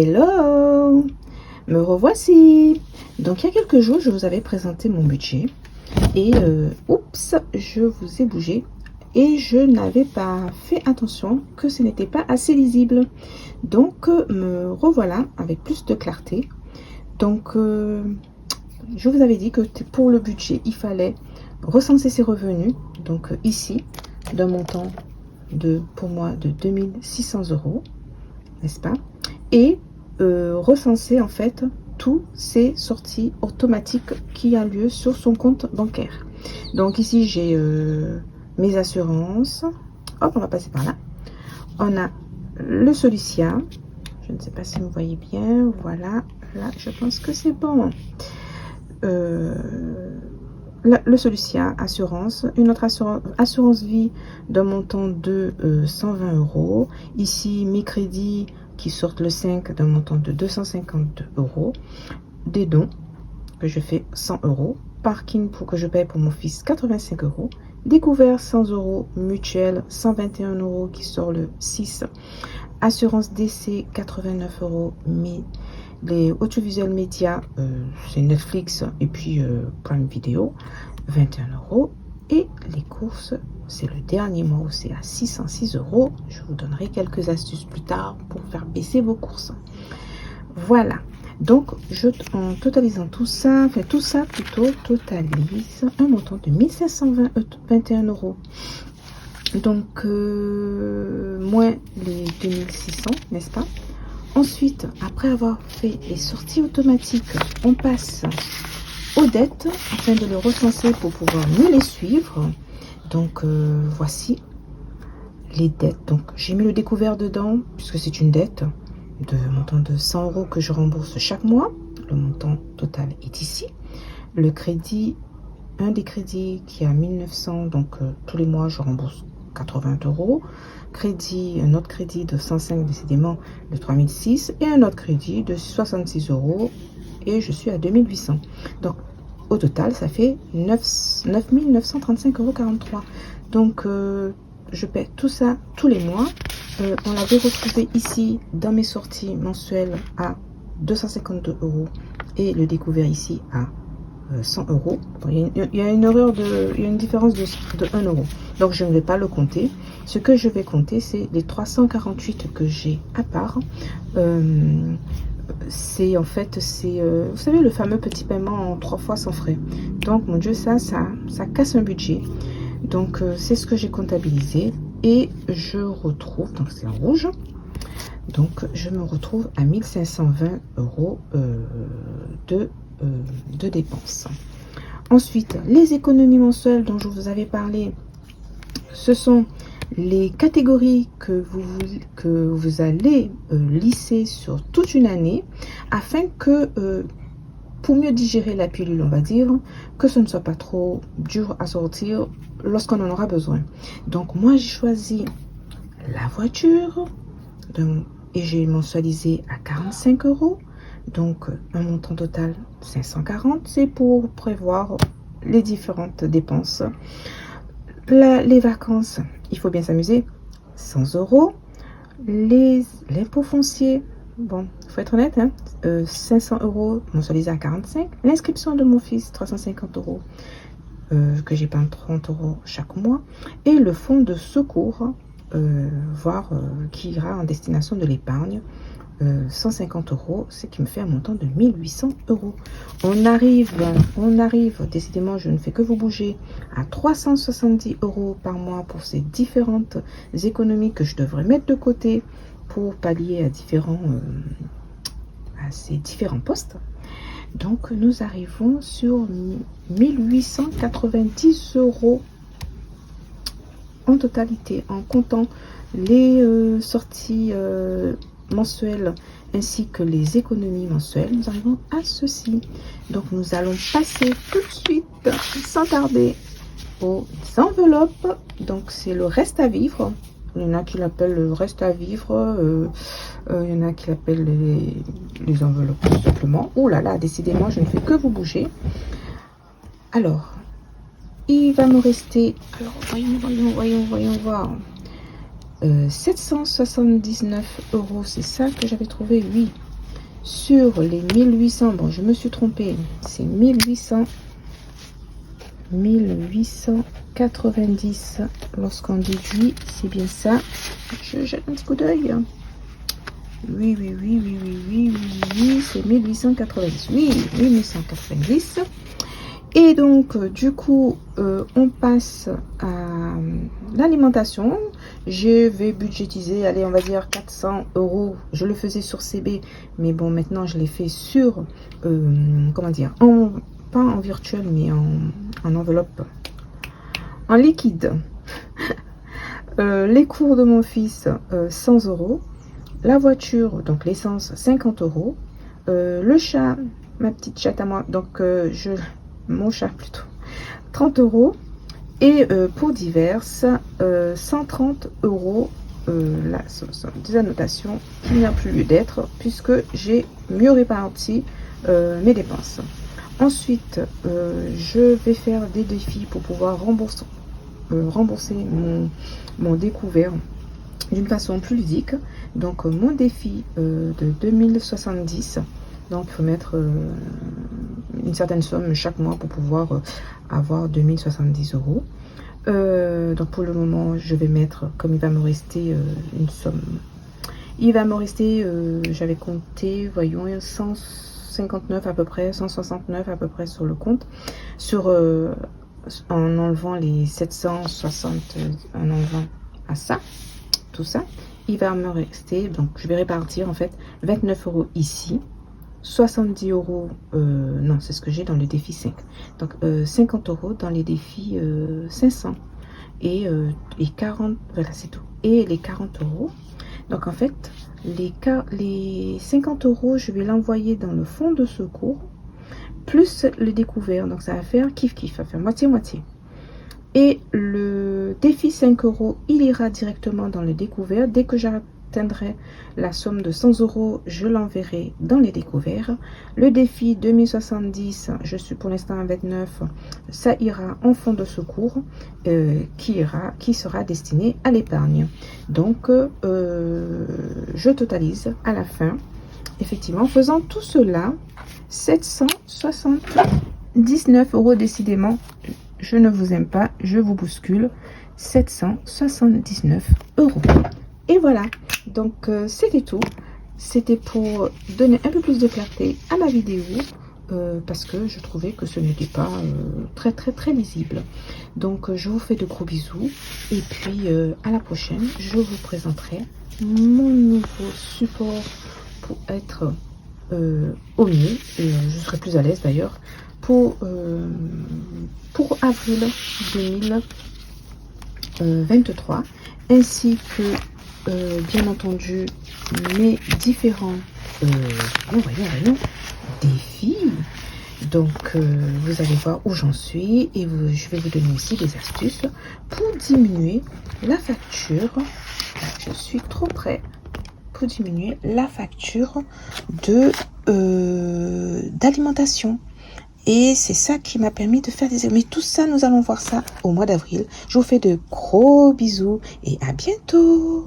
Hello, me revoici. Donc il y a quelques jours, je vous avais présenté mon budget et oups, je vous ai bougé et je n'avais pas fait attention que ce n'était pas assez lisible. Donc me revoilà avec plus de clarté. Donc je vous avais dit que pour le budget, il fallait recenser ses revenus. Donc ici, d'un montant pour moi de 2600 €, n'est-ce pas? Et recenser en fait tous ces sorties automatiques qui a lieu sur son compte bancaire. Donc ici j'ai mes assurances. Hop, on va passer par là. On a le Solicia. Je ne sais pas si vous voyez bien. Voilà, là je pense que c'est bon. Le Solicia assurance, une autre assurance vie d'un montant de 120 €. Ici mes crédits qui sortent le 5 d'un montant de 252 €, des dons que je fais 100 €, parking pour que je paye pour mon fils 85 €, découvert 100 €, mutuelle 121 € qui sort le 6, assurance décès 89 €, mais les audiovisuels médias c'est Netflix et puis Prime Vidéo 21 € et les courses c'est le dernier mois où c'est à 606 €. Je vous donnerai quelques astuces plus tard pour faire baisser vos courses. Voilà, donc en totalisant tout ça, enfin tout ça plutôt totalise un montant de 1521 €. Donc moins les 2600, n'est-ce pas? Ensuite, après avoir fait les sorties automatiques, on passe aux dettes afin de les recenser pour pouvoir mieux les suivre. Donc voici les dettes. Donc j'ai mis le découvert dedans puisque c'est une dette de montant de 100 € que je rembourse chaque mois. Le montant total est ici. Le crédit, un des crédits qui est à 1900, donc tous les mois je rembourse 80 €. Crédit, un autre crédit de 105 décidément de 3006 et un autre crédit de 66 € et je suis à 2800. Donc au total ça fait 9935,43 €. Donc je paie tout ça tous les mois. On l'avait retrouvé ici dans mes sorties mensuelles à 252 € et le découvert ici à 100 €. Il y a une erreur il y a une différence de 1 €. Donc je ne vais pas le compter. Ce que je vais compter, c'est les 348 que j'ai à part. C'est en fait, c'est vous savez, le fameux petit paiement en 3 fois sans frais. Donc mon Dieu, ça casse un budget. Donc c'est ce que j'ai comptabilisé et je retrouve, donc c'est en rouge. Donc je me retrouve à 1520 € de dépenses. Ensuite, les économies mensuelles dont je vous avais parlé, ce sont les catégories que vous allez lisser sur toute une année afin que pour mieux digérer la pilule, on va dire, que ce ne soit pas trop dur à sortir lorsqu'on en aura besoin. Donc moi j'ai choisi la voiture et j'ai mensualisé à 45 €. Donc un montant total 540, c'est pour prévoir les différentes dépenses. Les vacances, il faut bien s'amuser, 100 €. L'impôt foncier, bon, il faut être honnête, hein, 500 € mensualisé à 45. L'inscription de mon fils, 350 € que j'ai pas 30 € chaque mois. Et le fonds de secours, qui ira en destination de l'épargne, 150 €, ce qui me fait un montant de 1800 €. On arrive, décidément je ne fais que vous bouger, à 370 € par mois pour ces différentes économies que je devrais mettre de côté pour pallier à ces différents postes. Donc nous arrivons sur 1890 € en totalité, en comptant les sorties mensuelles ainsi que les économies mensuelles. Nous arrivons à ceci. Donc nous allons passer tout de suite sans tarder aux enveloppes. Donc c'est le reste à vivre. Il y en a qui l'appellent le reste à vivre, il y en a qui l'appellent les enveloppes tout simplement. Oh là là, décidément je ne fais que vous bouger. Alors il va me rester, alors voyons voir, 779 €, c'est ça que j'avais trouvé, oui, sur les 1800, bon je me suis trompée, c'est 1890 lorsqu'on déduit, c'est bien ça. Je jette un petit coup d'œil. Oui, c'est 1890. Oui, 1890. Et donc, du coup, on passe à l'alimentation. Je vais budgétiser, allez, on va dire 400 euros. Je le faisais sur CB, mais bon, maintenant, je l'ai fait sur, comment dire, pas en virtuel, mais en enveloppe, en liquide. Les cours de mon fils, 100 euros. La voiture, donc l'essence, 50 euros. Le chat, ma petite chatte à moi, donc mon chat plutôt, 30 euros. Et pour diverses, 130 euros. Là, ce sont des annotations qui n'y a plus lieu d'être puisque j'ai mieux réparti mes dépenses. Ensuite, je vais faire des défis pour pouvoir rembourser mon découvert d'une façon plus ludique. Donc mon défi de 2070, donc il faut mettre une certaine somme chaque mois pour pouvoir avoir 2070 euros. Donc pour le moment je vais mettre, comme il va me rester une somme, il va me rester, j'avais compté, voyons, 159 à peu près, 169 à peu près sur le compte, en enlevant les 760, en enlevant à ça, tout ça, il va me rester, donc je vais répartir en fait 29 euros ici, 70 euros, non, c'est ce que j'ai dans le défi 5, donc 50 euros dans les défis 500 et 40, voilà, c'est tout, et les 40 euros. Donc en fait les 50 euros je vais l'envoyer dans le fonds de secours plus le découvert, donc ça va faire kiff kiff, ça va faire moitié moitié. Et le défi 5 euros, il ira directement dans le découvert. Dès que j'atteindrai la somme de 100 euros, je l'enverrai dans les découverts. Le défi 2070, je suis pour l'instant à 29, ça ira en fonds de secours qui sera destiné à l'épargne. Donc, je totalise à la fin, effectivement, en faisant tout cela, 779 euros décidément. Je ne vous aime pas, je vous bouscule. 779 euros. Et voilà, donc c'était tout. C'était pour donner un peu plus de clarté à ma vidéo parce que je trouvais que ce n'était pas très lisible. Donc je vous fais de gros bisous et puis à la prochaine, je vous présenterai mon nouveau support pour être au mieux, et je serai plus à l'aise d'ailleurs pour avril 2023, ainsi que bien entendu mes différents défis. Donc vous allez voir où j'en suis et je vais vous donner aussi des astuces pour diminuer la facture. Je suis trop près pour diminuer la facture de d'alimentation. Et c'est ça qui m'a permis de faire des... Mais tout ça, nous allons voir ça au mois d'avril. Je vous fais de gros bisous et à bientôt.